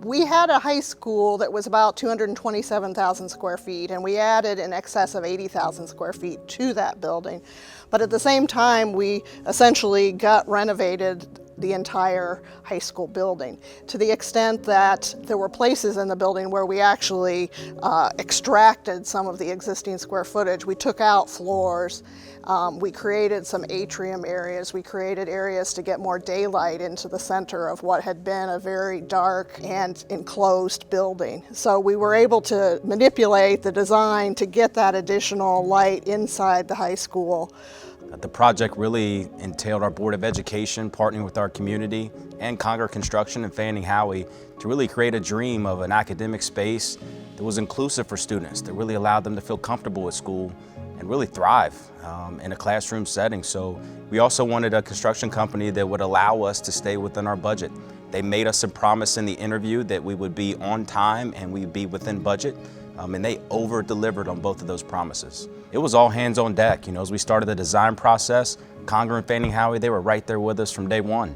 We had a high school that was about 227,000 square feet, and we added in excess of 80,000 square feet to that building. But at the same time, we essentially gut renovated the entire high school building, to the extent that there were places in the building where we actually extracted some of the existing square footage. We took out floors, we created some atrium areas, we created areas to get more daylight into the center of what had been a very dark and enclosed building. So we were able to manipulate the design to get that additional light inside the high school. The project really entailed our Board of Education partnering with our community and Conger Construction and Fanning Howey to really create a dream of an academic space that was inclusive for students, that really allowed them to feel comfortable at school and really thrive in a classroom setting. So we also wanted a construction company that would allow us to stay within our budget. They made us a promise in the interview that we would be on time and we'd be within budget. And they over-delivered on both of those promises. It was all hands on deck. As we started the design process, Conger and Fanning Howey, they were right there with us from day one.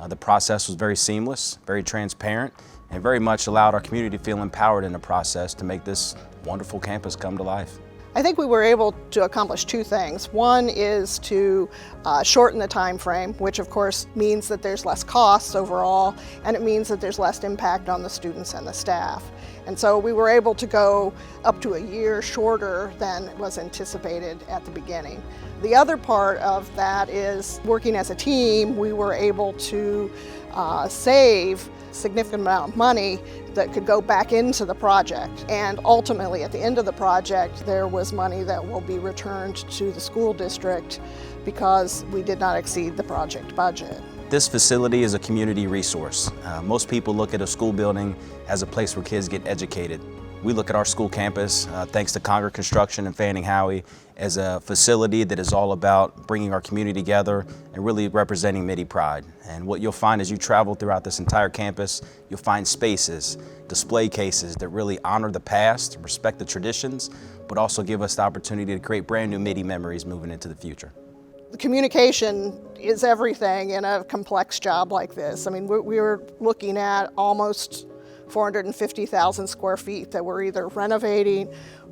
The process was very seamless, very transparent, and very much allowed our community to feel empowered in the process to make this wonderful campus come to life. I think we were able to accomplish two things. One is to shorten the time frame, which of course means that there's less costs overall, and it means that there's less impact on the students and the staff. And so we were able to go up to a year shorter than was anticipated at the beginning. The other part of that is working as a team, we were able to save a significant amount of money that could go back into the project. And ultimately, at the end of the project, there was money that will be returned to the school district because we did not exceed the project budget. This facility is a community resource. Most people look at a school building as a place where kids get educated. We look at our school campus, thanks to Conger Construction and Fanning Howey, as a facility that is all about bringing our community together and really representing Midi pride. And what you'll find as you travel throughout this entire campus, you'll find spaces, display cases that really honor the past, respect the traditions, but also give us the opportunity to create brand new Midi memories moving into the future. The communication is everything in a complex job like this. I mean, we were looking at almost 450,000 square feet that we're either renovating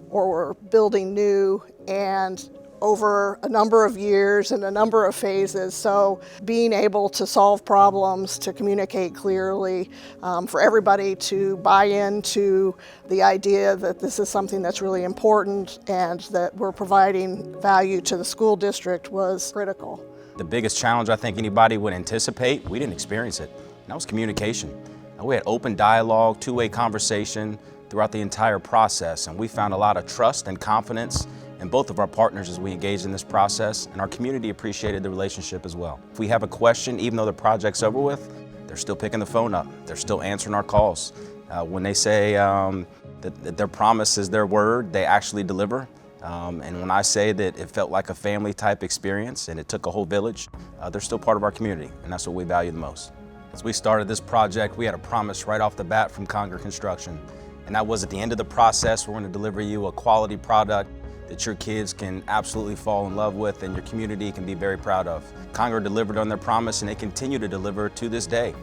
or we're building new, and over a number of years and a number of phases. So being able to solve problems, to communicate clearly, for everybody to buy into the idea that this is something that's really important and that we're providing value to the school district was critical. The biggest challenge I think anybody would anticipate, we didn't experience it, and that was communication. We had open dialogue, two-way conversation throughout the entire process, and we found a lot of trust and confidence in both of our partners as we engaged in this process, and our community appreciated the relationship as well. If we have a question, even though the project's over with, they're still picking the phone up. They're still answering our calls. When they say that their promise is their word, they actually deliver. And when I say that it felt like a family type experience and it took a whole village, they're still part of our community, and that's what we value the most. As we started this project, we had a promise right off the bat from Conger Construction, and that was at the end of the process, we're going to deliver you a quality product that your kids can absolutely fall in love with and your community can be very proud of. Conger delivered on their promise, and they continue to deliver to this day.